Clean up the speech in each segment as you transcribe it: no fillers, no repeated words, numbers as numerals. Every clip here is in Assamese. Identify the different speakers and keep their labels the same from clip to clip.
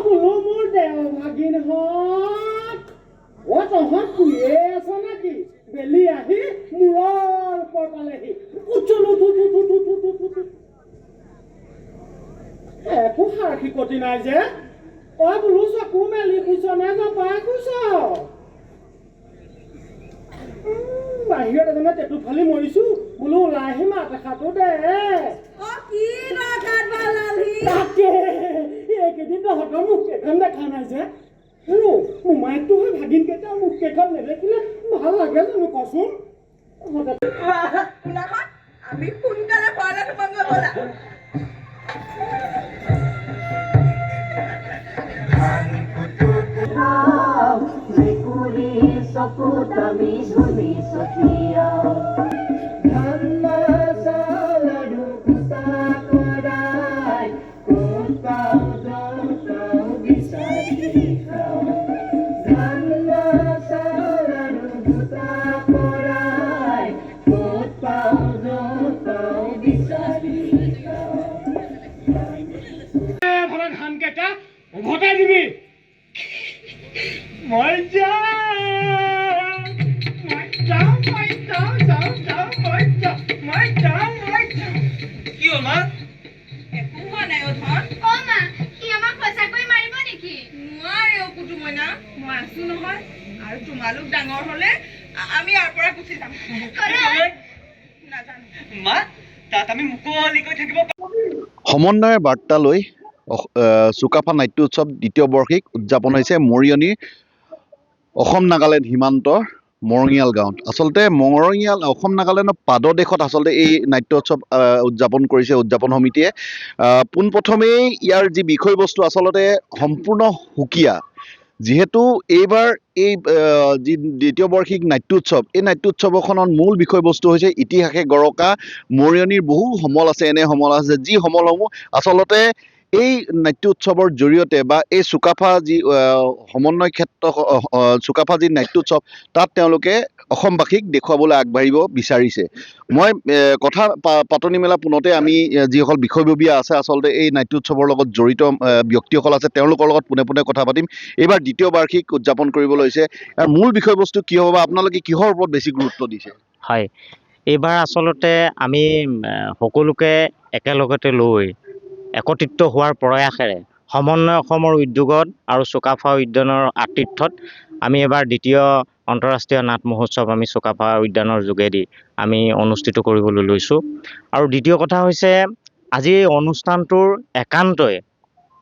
Speaker 1: বোলো মোৰ দেও ভাগিন হত তহঁত শুয়ে আছ নেকি? বেলি আহি মূৰৰ ওপৰ পালেহি। একো সাৰ্থি কটি নাই যে। বোলো চকু মেলি শুইছ নে জপাই শুইছ? বাহিৰত এজনে টেটু ফালি মৰিছো। বোলো ওলাই আহি মাত এষাৰটো দে। তাকে এইকেইদিন তহঁতৰ মুখ কেইখন দেখা নাই যে। মোমাইকটো হৈ ভাগিন কেইটা মুখ কেইখন নেদেখিলে ভাল লাগে জানো কচোন?
Speaker 2: আমি সোনকালে ঘৰলৈ সোমাব ব'লা।
Speaker 3: চকুত আমি ঝুলি চকিয়া
Speaker 1: উভতাই দিবি। মই যাওঁ।
Speaker 2: কি হ'ল মা? একো হোৱা নাই ধন।
Speaker 4: মা সি আমাক সঁচাকৈ মাৰিব নেকি?
Speaker 2: নোৱাৰে কুটু মইনা, মই আছো নহয়। আৰু তোমালোক ডাঙৰ হলে আমি ইয়াৰ পৰা গুচি যাম। নাজানো
Speaker 5: মা, তাত আমি মুকলিকৈ থাকিব।
Speaker 6: সমন্বয়ৰ বাৰ্তা লৈ চুকাফা নাট্য উৎসৱ দ্বিতীয় বাৰ্ষিক উদযাপন হৈছে মৰিয়নিৰ অসম নাগালেণ্ড সীমান্তৰ মৰঙিয়াল গাঁৱত। আচলতে মৰঙিয়াল অসম নাগালেণ্ডৰ পাদদেশত আচলতে এই নাট্য উৎসৱ উদযাপন কৰিছে উদযাপন সমিতিয়ে। পোনপ্ৰথমেই ইয়াৰ যি বিষয়বস্তু আচলতে সম্পূৰ্ণ সুকীয়া। যিহেতু এইবাৰ এই যি দ্বিতীয় বাৰ্ষিক নাট্য উৎসৱ, এই নাট্য উৎসৱখনৰ মূল বিষয়বস্তু হৈছে ইতিহাসে গৰকা মৰিয়নিৰ বহু সমল আছে। এনে সমল আছে যি সমলসমূহ আচলতে এই নাট্য উৎসৱৰ জৰিয়তে বা এই চুকাফা যি সমন্বয় ক্ষেত্ৰ চুকাফা যি নাট্য উৎসৱ, তাত তেওঁলোকে অসমবাসীক দেখুৱাবলৈ আগবাঢ়িব বিচাৰিছে। মই কথা পাতনি মেলা পোনতে আমি যিসকল বিষয়ববীয়া আছে আচলতে এই নাট্য উৎসৱৰ লগত জড়িত ব্যক্তিসকল আছে, তেওঁলোকৰ লগত পোনে পোনে কথা পাতিম। এইবাৰ দ্বিতীয় বাৰ্ষিক উদযাপন কৰিবলৈ হৈছে। ইয়াৰ মূল বিষয়বস্তু কি হ'ব বা আপোনালোকে কিহৰ ওপৰত বেছি গুৰুত্ব দিছে?
Speaker 7: হয়, এইবাৰ আচলতে আমি সকলোকে একেলগতে লৈ একত্ৰিত হোৱাৰ প্ৰয়াসেৰে সমন্বয় অসমৰ উদ্যোগত আৰু চুকাফা উদ্যানৰ আতিথ্যত আমি এবাৰ দ্বিতীয় আন্তঃৰাষ্ট্ৰীয় নাট মহোৎসৱ আমি চুকাফা উদ্যানৰ যোগেদি আমি অনুষ্ঠিত কৰিবলৈ লৈছোঁ। আৰু দ্বিতীয় কথা হৈছে, আজি এই অনুষ্ঠানটোৰ একান্তই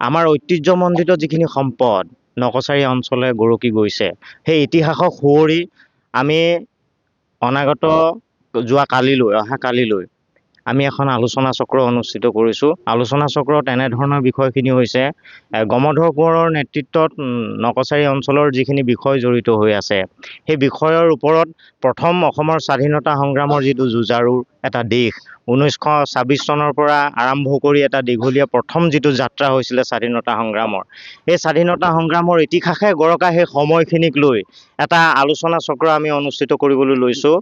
Speaker 7: আমাৰ ঐতিহ্যমণ্ডিত যিখিনি সম্পদ নকছাৰী অঞ্চলে গৰকি গৈছে, সেই ইতিহাসক সুঁৱৰি আমি অনাগত অহা কালিলৈ আমি এখন আলোচনা চক্ৰ অনুষ্ঠিত কৰিছোঁ। আলোচনা চক্ৰত এনেধৰণৰ বিষয়খিনি হৈছে, গমধৰ কোঁৱৰৰ নেতৃত্বত নকছাৰী অঞ্চলৰ যিখিনি বিষয় জড়িত হৈ আছে, সেই বিষয়ৰ ওপৰত প্ৰথম অসমৰ স্বাধীনতা সংগ্ৰামৰ যিটো যুঁজাৰুৰ এটা দিশ, 1926 চনৰ পৰা আৰম্ভ কৰি এটা দীঘলীয়া প্ৰথম যিটো যাত্ৰা হৈছিলে স্বাধীনতা সংগ্ৰামৰ, এই স্বাধীনতা সংগ্ৰামৰ ইতিহাসে গৰকা সেই সময়খিনিক লৈ এটা আলোচনা চক্ৰ আমি অনুষ্ঠিত কৰিবলৈ লৈছোঁ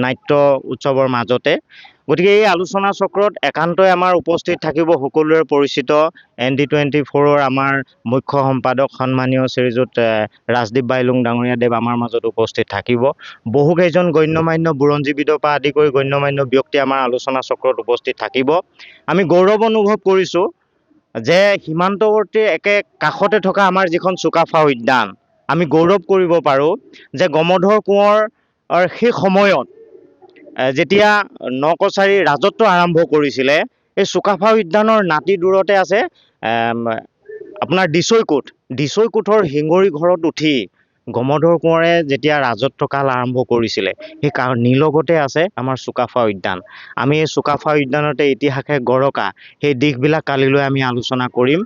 Speaker 7: নাট্য উৎসৱৰ মাজতে। গতিকে এই আলোচনা চক্ৰত একান্তই আমাৰ উপস্থিত থাকিব সকলোৰে পৰিচিত ND24ৰ আমাৰ মুখ্য সম্পাদক সন্মানীয় শ্ৰীযুত ৰাজদীপ বাইলুং ডাঙৰীয়া দেৱ আমাৰ মাজত উপস্থিত থাকিব। বহুকেইজন গণ্যমান্য বুৰঞ্জীবিদৰ পৰা আদি কৰি গণ্যমান্য ব্যক্তি আমাৰ আলোচনা চক্ৰত উপস্থিত থাকিব। আমি গৌৰৱ অনুভৱ কৰিছোঁ যে সীমান্তৱৰ্তী একে কাষতে থকা আমাৰ যিখন চুকাফা উদ্যান, আমি গৌৰৱ কৰিব পাৰোঁ যে গমধৰ কোঁৱৰ সেই সময়ত যেতিয়া নকছাৰী ৰাজত্ব আৰম্ভ কৰিছিলে, এই চুকাফা উদ্যানৰ নাতি দূৰতে আছে আপোনাৰ দিছৈকোটৰ শিঙৰি ঘৰত উঠি গমধৰ কোঁৱৰে যেতিয়া ৰাজত্বকাল আৰম্ভ কৰিছিলে, সেই নিলগতে আছে আমাৰ চুকাফা উদ্যান। আমি এই চুকাফা উদ্যানতে ইতিহাসে গৰকা সেই দিশবিলাক কালিলৈ আমি আলোচনা কৰিম।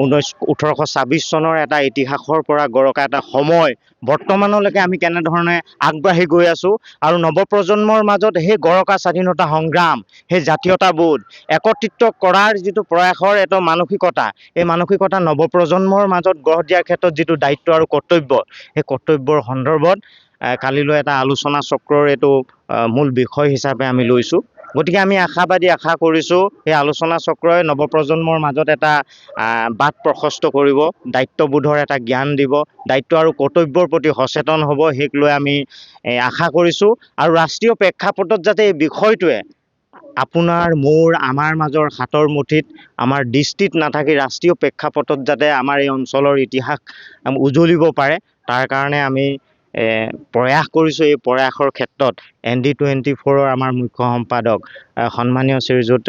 Speaker 7: 1826 চনৰ এটা ইতিহাসৰ পৰা গৰকা এটা সময় বৰ্তমানলৈকে আমি কেনেধৰণে আগবাঢ়ি গৈ আছোঁ আৰু নৱপ্ৰজন্মৰ মাজত সেই গৰকা স্বাধীনতা সংগ্ৰাম, সেই জাতীয়তাবোধ একত্ৰিত কৰাৰ যিটো প্ৰয়াসৰ এটা মানসিকতা, এই মানসিকতা নৱপ্ৰজন্মৰ মাজত গঢ় দিয়াৰ ক্ষেত্ৰত যিটো দায়িত্ব আৰু কৰ্তব্য, সেই কৰ্তব্যৰ সন্দৰ্ভত কালিলৈ এটা আলোচনা চক্ৰৰ এইটো মূল বিষয় হিচাপে আমি লৈছোঁ। গতিকে আমি আশাবাদী, আশা কৰিছোঁ সেই আলোচনা চক্ৰই নৱপ্ৰজন্মৰ মাজত এটা বাট প্ৰশস্ত কৰিব, দায়িত্ববোধৰ এটা জ্ঞান দিব, দায়িত্ব আৰু কৰ্তব্যৰ প্ৰতি সচেতন হ'ব, সেইক লৈ আমি আশা কৰিছোঁ। আৰু ৰাষ্ট্ৰীয় প্ৰেক্ষাপটত যাতে এই বিষয়টোৱে আপোনাৰ মোৰ আমাৰ মাজৰ হাতৰ মুঠিত আমাৰ দৃষ্টিত নাথাকি ৰাষ্ট্ৰীয় প্ৰেক্ষাপটত যাতে আমাৰ এই অঞ্চলৰ ইতিহাস উজলিব পাৰে, তাৰ কাৰণে আমি প্ৰয়াস কৰিছোঁ। এই প্ৰয়াসৰ ক্ষেত্ৰত ND24 আমাৰ মুখ্য সম্পাদক সন্মানীয় শ্ৰীযুত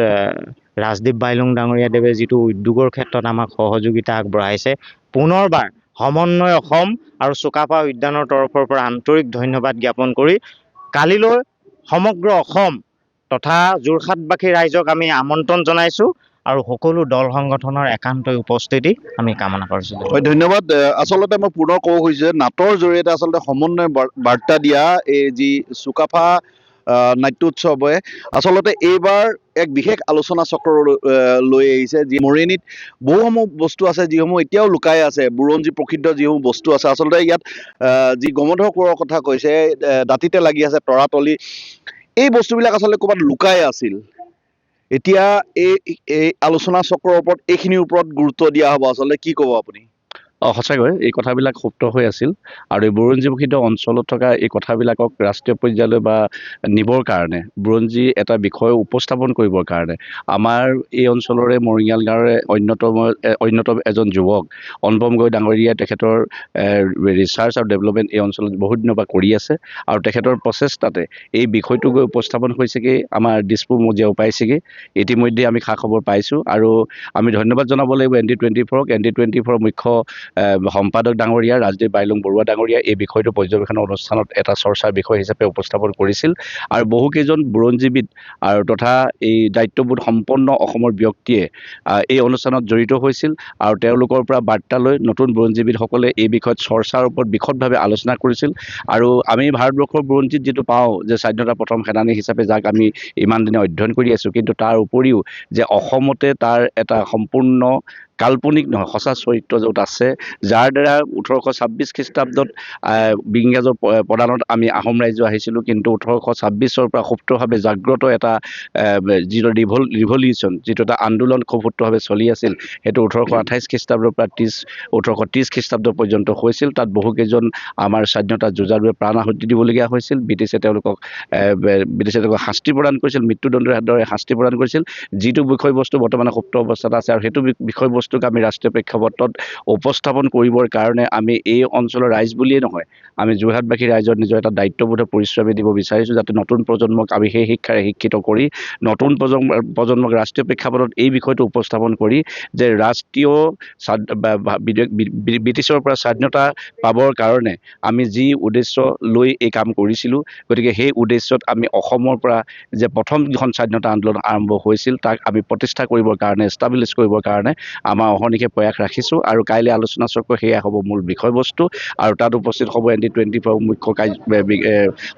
Speaker 7: ৰাজদীপ বাইলুং ডাঙৰীয়াদেৱে যিটো উদ্যোগৰ ক্ষেত্ৰত আমাক সহযোগিতা আগবঢ়াইছে, পুনৰবাৰ সমন্বয় অসম আৰু চুকাফা উদ্যানৰ তৰফৰ পৰা আন্তৰিক ধন্যবাদ জ্ঞাপন কৰি কালিলৈ সমগ্ৰ অসম তথা যোৰহাটবাসী ৰাইজক আমি আমন্ত্ৰণ জনাইছোঁ আৰু সকলো দল সংগঠনৰ একান্তই উপস্থিতি আমি কামনা কৰিছোঁ।
Speaker 6: হয়, ধন্যবাদ। আচলতে মই পুনৰ ক'ব খুজিছোঁ যে নাটৰ জৰিয়তে আচলতে সমন্বয় বাৰ্তা দিয়া এই যি চুকাফা নাট্যোৎসৱে আচলতে এইবাৰ এক বিশেষ আলোচনা চক্ৰ লৈ আহিছে, যি মৰিয়নিত বহুসমূহ বস্তু আছে যিসমূহ এতিয়াও লুকাই আছে, বুৰঞ্জী প্ৰসিদ্ধ যিসমূহ বস্তু আছে। আচলতে ইয়াত যি গমধৰ কোঁৱৰৰ কথা কৈছে, দাঁতিতে লাগি আছে তৰাতলি, এই বস্তুবিলাক আচলতে ক'ৰবাত লুকাই আছিল। এতিয়া এই আলোচনা চক্ৰৰ ওপৰত এইখিনিৰ ওপৰত গুৰুত্ব দিয়া হ'ব। আচলতে কি ক'ব আপুনি?
Speaker 8: সঁচাকৈ এই কথাবিলাক সুপ্ত হৈ আছিল আৰু এই বুৰঞ্জী প্ৰসিদ্ধ অঞ্চলত থকা এই কথাবিলাকক ৰাষ্ট্ৰীয় পৰ্যায়লৈ বা নিবৰ কাৰণে, বুৰঞ্জী এটা বিষয় উপস্থাপন কৰিবৰ কাৰণে আমাৰ এই অঞ্চলৰে মৰিঙাল গাঁৱৰে অন্যতম এজন যুৱক অনুপম গগৈ ডাঙৰীয়াই তেখেতৰ ৰিচাৰ্চ আৰু ডেভেলপমেণ্ট এই অঞ্চলত বহুত দিনৰ পৰা কৰি আছে আৰু তেখেতৰ প্ৰচেষ্টাতে এই বিষয়টো গৈ উপস্থাপন হৈছেগৈ, আমাৰ দিছপুৰ মজিয়াও পাইছেগৈ। ইতিমধ্যে আমি খা খবৰ পাইছোঁ আৰু আমি ধন্যবাদ জনাব লাগিব ND24ক, ND24ৰ মুখ্য সম্পাদক ডাঙৰীয়া ৰাজদীপ বাইলুং বৰুৱা ডাঙৰীয়া এই বিষয়টো পৰ্যবেক্ষণ অনুষ্ঠানত এটা চৰ্চাৰ বিষয় হিচাপে উপস্থাপন কৰিছিল আৰু বহুকেইজন বুৰঞ্জীবিদ আৰু তথা এই দায়িত্ববোধ সম্পন্ন অসমৰ ব্যক্তিয়ে এই অনুষ্ঠানত জড়িত হৈছিল আৰু তেওঁলোকৰ পৰা বাৰ্তা লৈ নতুন বুৰঞ্জীবিদসকলে এই বিষয়ত চৰ্চাৰ ওপৰত বিশদভাৱে আলোচনা কৰিছিল। আৰু আমি ভাৰতবৰ্ষৰ বুৰঞ্জীত যিটো পাওঁ যে স্বাধীনতা প্ৰথম সেনানী হিচাপে যাক আমি ইমান দিনে অধ্যয়ন কৰি আছোঁ, কিন্তু তাৰ উপৰিও যে অসমতে তাৰ এটা সম্পূৰ্ণ কাল্পনিক নহয়, সঁচা চৰিত্ৰ য'ত আছে, যাৰ দ্বাৰা 1826 খ্ৰীষ্টাব্দত ইংৰাজৰ প্ৰদানত আমি আহোম ৰাজ্য আহিছিলোঁ, কিন্তু 1826 পৰা সুপ্তভাৱে জাগ্ৰত এটা যিটো ৰিভলিউশ্যন, যিটো এটা আন্দোলন খুব সুপ্তভাৱে চলি আছিল, সেইটো 1828 খ্ৰীষ্টাব্দৰ পৰা 1830 খ্ৰীষ্টাব্দ পৰ্যন্ত হৈছিল। তাত বহুকেইজন আমাৰ স্বাধীনতা যুঁজাৰুৱে প্ৰাণ আহুতি দিবলগীয়া হৈছিল। ব্ৰিটিছে তেওঁলোকক শাস্তি প্ৰদান কৰিছিল, মৃত্যুদণ্ডৰ দৰে শাস্তি প্ৰদান কৰিছিল, যিটো বিষয়বস্তু বৰ্তমানে সুপ্ত অৱস্থাত আছে। আৰু সেইটো বিষয়বস্তুক আমি ৰাষ্ট্ৰীয় প্ৰেক্ষাপটত উপস্থাপন কৰিবৰ কাৰণে আমি এই অঞ্চলৰ ৰাইজ বুলিয়েই নহয়, আমি যোৰহাটবাসী ৰাইজৰ নিজৰ এটা দায়িত্ববোধৰ পৰিচয় দিব বিচাৰিছোঁ, যাতে নতুন প্ৰজন্মক আমি সেই শিক্ষাৰে শিক্ষিত কৰি নতুন প্ৰজন্মক ৰাষ্ট্ৰীয় প্ৰেক্ষাপটত এই বিষয়টো উপস্থাপন কৰি যে ব্ৰিটিছৰ পৰা স্বাধীনতা পাবৰ কাৰণে আমি যি উদ্দেশ্য লৈ এই কাম কৰিছিলোঁ, গতিকে সেই উদ্দেশ্যত আমি অসমৰ পৰা যে প্ৰথম যিখন স্বাধীনতা আন্দোলন আৰম্ভ হৈছিল তাক আমি প্ৰতিষ্ঠা কৰিবৰ কাৰণে, এষ্টাব্লিছ কৰিবৰ কাৰণে আমাৰ অহৰ্নিশে প্ৰয়াস ৰাখিছোঁ। আৰু কাইলৈ আলোচনা চক্ৰ সেয়া হ'ব মূল বিষয়বস্তু আৰু তাত উপস্থিত হ'ব ND24 মুখ্য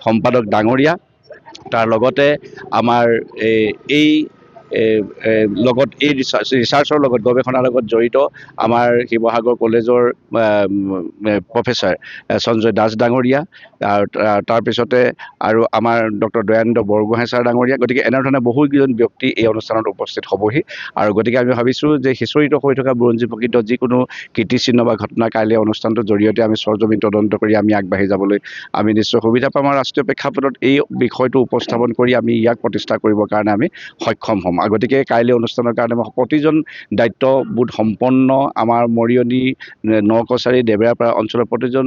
Speaker 8: সম্পাদক ডাঙৰীয়া, তাৰ লগতে আমাৰ এই লগত এই ৰিচাৰ্চৰ লগত, গৱেষণাৰ লগত জড়িত আমাৰ শিৱসাগৰ কলেজৰ প্ৰফেচাৰ সঞ্জয় দাস ডাঙৰীয়া, আৰু তাৰপিছতে আৰু আমাৰ ডক্টৰ দয়ানন্দ বৰগোহাঁই ছাৰ ডাঙৰীয়া। গতিকে এনেধৰণে বহুকেইজন ব্যক্তি এই অনুষ্ঠানত উপস্থিত হ'বহি আৰু গতিকে আমি ভাবিছোঁ যে সিঁচৰিত হৈ থকা বুৰঞ্জী প্ৰকৃত যিকোনো কীৰ্তিচিহ্ন বা ঘটনা কাইলৈ অনুষ্ঠানটোৰ জৰিয়তে আমি সৰজমিন তদন্ত কৰি আমি আগবাঢ়ি যাবলৈ আমি নিশ্চয় সুবিধা পাম আৰু ৰাষ্ট্ৰীয় প্ৰেক্ষাপটত এই বিষয়টো উপস্থাপন কৰি আমি ইয়াক প্ৰতিষ্ঠা কৰিবৰ কাৰণে আমি সক্ষম হ'ম। গতিকে কাইলৈ অনুষ্ঠানৰ কাৰণে মই প্ৰতিজন দায়িত্ববোধ সম্পন্ন আমাৰ মৰিয়নি, নকছাৰী, দেবেৰাপাৰা অঞ্চলৰ প্ৰতিজন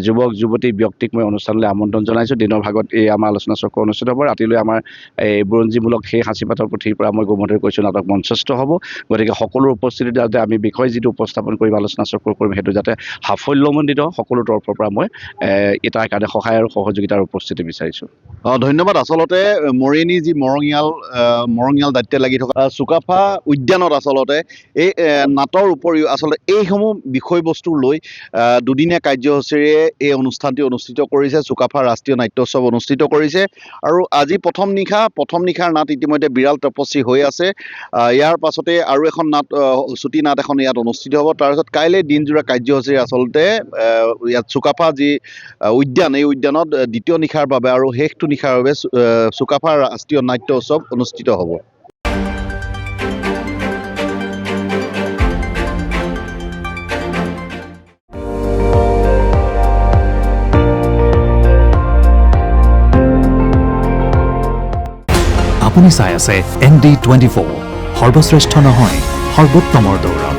Speaker 8: যুৱক যুৱতী ব্যক্তিক মই অনুষ্ঠানলৈ আমন্ত্ৰণ জনাইছোঁ। দিনৰ ভাগত এই আমাৰ আলোচনা চক্ৰ অনুষ্ঠিত হ'ব, ৰাতিলৈ আমাৰ এই বুৰঞ্জীমূলক সেই সাঁচিপাতৰ পুথিৰ পৰা মই গোমধৰ কৈছোঁ নাটক মঞ্চস্থ হ'ব। গতিকে সকলোৰ উপস্থিতিত যাতে আমি বিষয় যিটো উপস্থাপন কৰিম, আলোচনা চক্ৰ কৰিম, সেইটো যাতে সাফল্যমণ্ডিত সকলো তৰফৰ পৰা মই তাৰ কাৰণে সহায় আৰু সহযোগিতাৰ উপস্থিতি বিচাৰিছোঁ।
Speaker 6: ধন্যবাদ। আচলতে মৰিয়নি যি মৰঙীয়াল দায়িত্ব দায়িত্বে লাগি থকা চুকাফা উদ্যানত আচলতে এই নাটৰ উপৰিও আচলতে এইসমূহ বিষয়বস্তু লৈ দুদিনীয়া কাৰ্যসূচীৰে এই অনুষ্ঠানটি অনুষ্ঠিত কৰিছে। চুকাফা ৰাষ্ট্ৰীয় নাট্যোৎসৱ অনুষ্ঠিত কৰিছে আৰু আজি প্ৰথম নিশাৰ নাট ইতিমধ্যে বিৰাল তপস্বী হৈ আছে। ইয়াৰ পাছতে আৰু এখন নাট ছুটি নাট এখন ইয়াত অনুষ্ঠিত হ'ব। তাৰপিছত কাইলৈ দিনজোৰা কাৰ্যসূচী আচলতে ইয়াত চুকাফা যি উদ্যান, এই উদ্যানত দ্বিতীয় নিশাৰ বাবে আৰু শেষটো নিশাৰ বাবে চুকাফা ৰাষ্ট্ৰীয় নাট্য উৎসৱ অনুষ্ঠিত হ'ব।
Speaker 9: আপুনি চাই আছে ND24, সৰ্বশ্ৰেষ্ঠ নহয় সৰ্বোত্তমৰ দৌৰ।